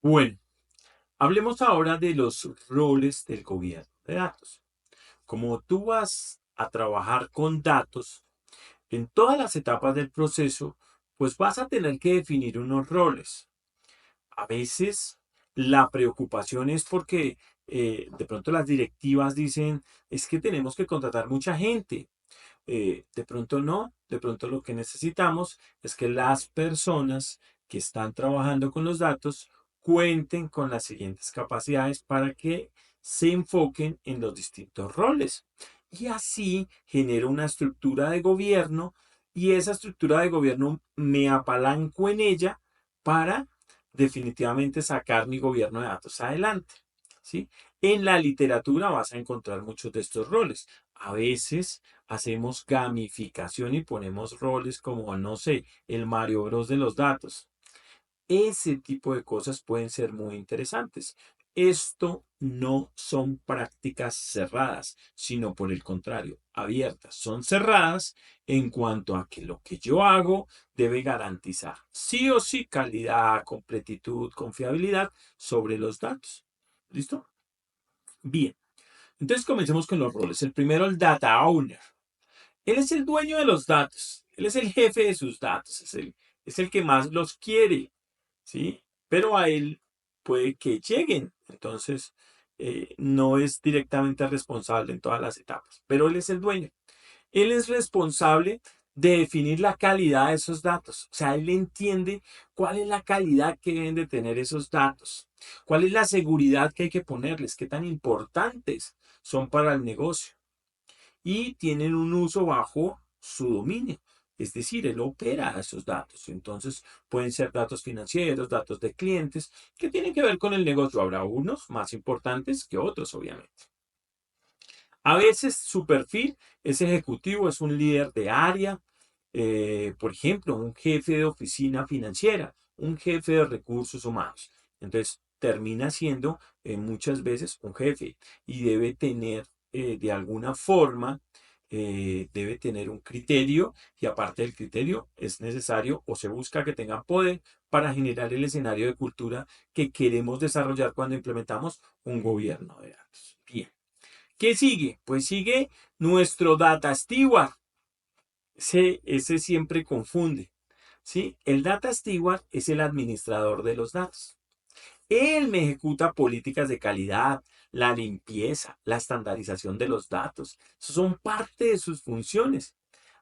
Bueno, hablemos ahora de los roles del gobierno de datos. Como tú vas a trabajar con datos en todas las etapas del proceso, pues vas a tener que definir unos roles. A veces la preocupación es porque de pronto las directivas dicen, es que tenemos que contratar mucha gente. De pronto no, de pronto lo que necesitamos es que las personas que están trabajando con los datos cuenten con las siguientes capacidades para que se enfoquen en los distintos roles. Y así genera una estructura de gobierno y esa estructura de gobierno me apalanco en ella para definitivamente sacar mi gobierno de datos adelante. ¿Sí? En la literatura vas a encontrar muchos de estos roles. A veces hacemos gamificación y ponemos roles como, no sé, el Mario Bros de los datos. Ese tipo de cosas pueden ser muy interesantes. Esto no son prácticas cerradas, sino por el contrario, abiertas. Son cerradas en cuanto a que lo que yo hago debe garantizar sí o sí calidad, completitud, confiabilidad sobre los datos. ¿Listo? Bien. Entonces comencemos con los roles. El primero, el data owner. Él es el dueño de los datos. Él es el jefe de sus datos. Es el que más los quiere. ¿Sí? Pero a él puede que lleguen. Entonces, no es directamente responsable en todas las etapas. Pero él es el dueño. Él es responsable de definir la calidad de esos datos. O sea, él entiende cuál es la calidad que deben de tener esos datos. Cuál es la seguridad que hay que ponerles. Qué tan importantes son para el negocio y tienen un uso bajo su dominio. Es decir, él opera esos datos. Entonces, pueden ser datos financieros, datos de clientes, que tienen que ver con el negocio. Habrá unos más importantes que otros, obviamente. A veces su perfil es ejecutivo, es un líder de área, por ejemplo, un jefe de oficina financiera, un jefe de recursos humanos. Entonces, termina siendo muchas veces un jefe y debe tener de alguna forma, debe tener un criterio y aparte del criterio es necesario o se busca que tenga poder para generar el escenario de cultura que queremos desarrollar cuando implementamos un gobierno de datos. Bien. ¿Qué sigue? Pues sigue nuestro Data Steward. Ese siempre confunde. ¿Sí? El Data Steward es el administrador de los datos. Él me ejecuta políticas de calidad, la limpieza, la estandarización de los datos. Eso son parte de sus funciones.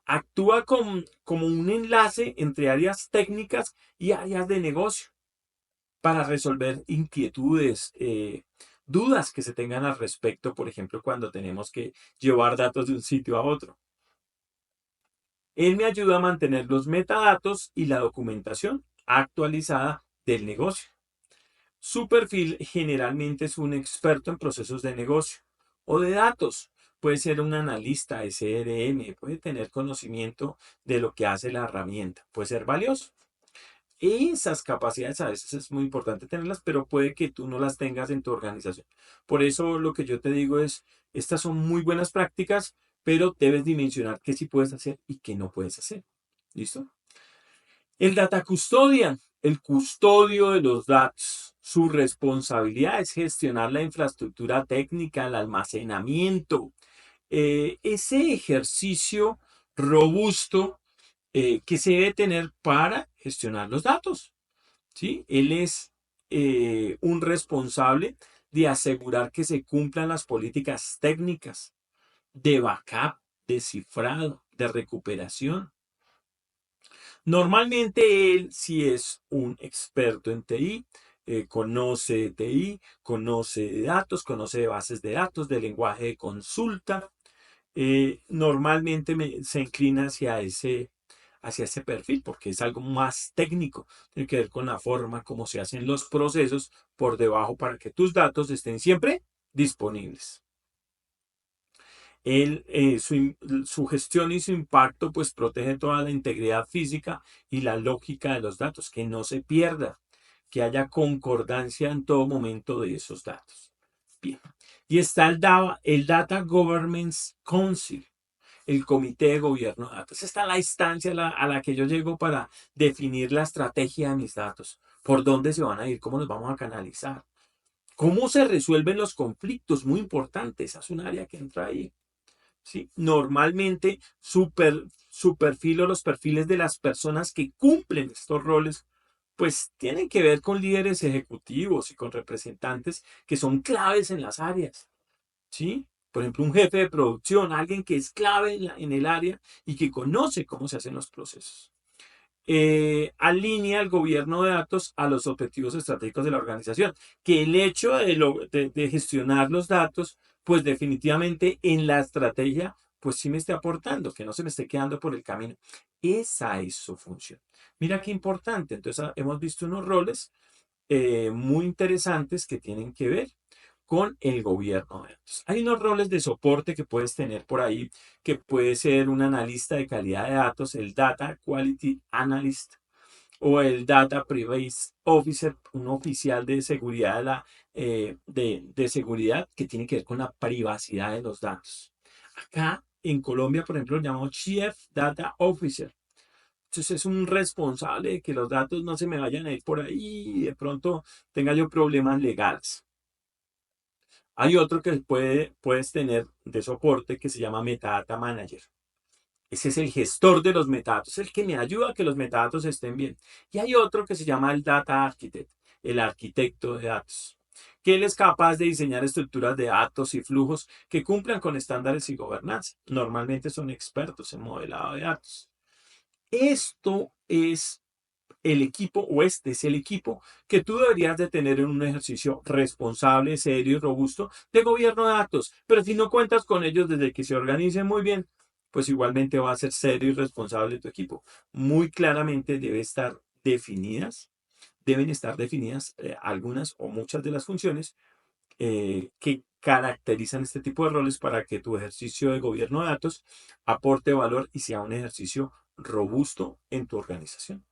Actúa como un enlace entre áreas técnicas y áreas de negocio para resolver inquietudes, dudas que se tengan al respecto, por ejemplo, cuando tenemos que llevar datos de un sitio a otro. Él me ayuda a mantener los metadatos y la documentación actualizada del negocio. Su perfil generalmente es un experto en procesos de negocio o de datos. Puede ser un analista de CRM, puede tener conocimiento de lo que hace la herramienta, puede ser valioso. Esas capacidades a veces es muy importante tenerlas, pero puede que tú no las tengas en tu organización. Por eso lo que yo te digo es, estas son muy buenas prácticas, pero debes dimensionar qué sí puedes hacer y qué no puedes hacer. ¿Listo? El data custodian, el custodio de los datos. Su responsabilidad es gestionar la infraestructura técnica, el almacenamiento, ese ejercicio robusto que se debe tener para gestionar los datos. ¿Sí? Él es un responsable de asegurar que se cumplan las políticas técnicas de backup, de cifrado, de recuperación. Normalmente él sí es un experto en TI, conoce de TI, conoce de datos, conoce de bases de datos, de lenguaje de consulta. Normalmente se inclina hacia ese perfil porque es algo más técnico. Tiene que ver con la forma como se hacen los procesos por debajo para que tus datos estén siempre disponibles. Su gestión y su impacto pues protege toda la integridad física y la lógica de los datos, que no se pierda, que haya concordancia en todo momento de esos datos. Bien. Y está el Data Governance Council, el Comité de Gobierno de Datos. Esta es la instancia a la que yo llego para definir la estrategia de mis datos. ¿Por dónde se van a ir? ¿Cómo los vamos a canalizar? ¿Cómo se resuelven los conflictos? Muy importante, esa es un área que entra ahí. ¿Sí? Normalmente su perfil o los perfiles de las personas que cumplen estos roles, pues tienen que ver con líderes ejecutivos y con representantes que son claves en las áreas. ¿Sí? Por ejemplo, un jefe de producción, alguien que es clave en el área y que conoce cómo se hacen los procesos. Alinea el gobierno de datos a los objetivos estratégicos de la organización, que el hecho de gestionar los datos, pues definitivamente en la estrategia, pues sí me esté aportando, que no se me esté quedando por el camino. Esa es su función. Mira qué importante. Entonces, hemos visto unos roles muy interesantes que tienen que ver con el gobierno de datos. Hay unos roles de soporte que puedes tener por ahí, que puede ser un analista de calidad de datos, el Data Quality Analyst o el Data Privacy Officer, un oficial de seguridad de seguridad que tiene que ver con la privacidad de los datos. Acá en Colombia, por ejemplo, lo llamamos Chief Data Officer. Entonces es un responsable de que los datos no se me vayan a ir por ahí y de pronto tenga yo problemas legales. Hay otro que puedes tener de soporte que se llama Metadata Manager. Ese es el gestor de los metadatos, el que me ayuda a que los metadatos estén bien. Y hay otro que se llama el Data Architect, el arquitecto de datos, que él es capaz de diseñar estructuras de datos y flujos que cumplan con estándares y gobernanza. Normalmente son expertos en modelado de datos. Esto es el equipo, o este es el equipo que tú deberías de tener en un ejercicio responsable, serio y robusto de gobierno de datos. Pero si no cuentas con ellos desde que se organicen muy bien, pues igualmente va a ser serio y responsable tu equipo. Muy claramente deben estar definidas algunas o muchas de las funciones que caracterizan este tipo de roles para que tu ejercicio de gobierno de datos aporte valor y sea un ejercicio robusto en tu organización.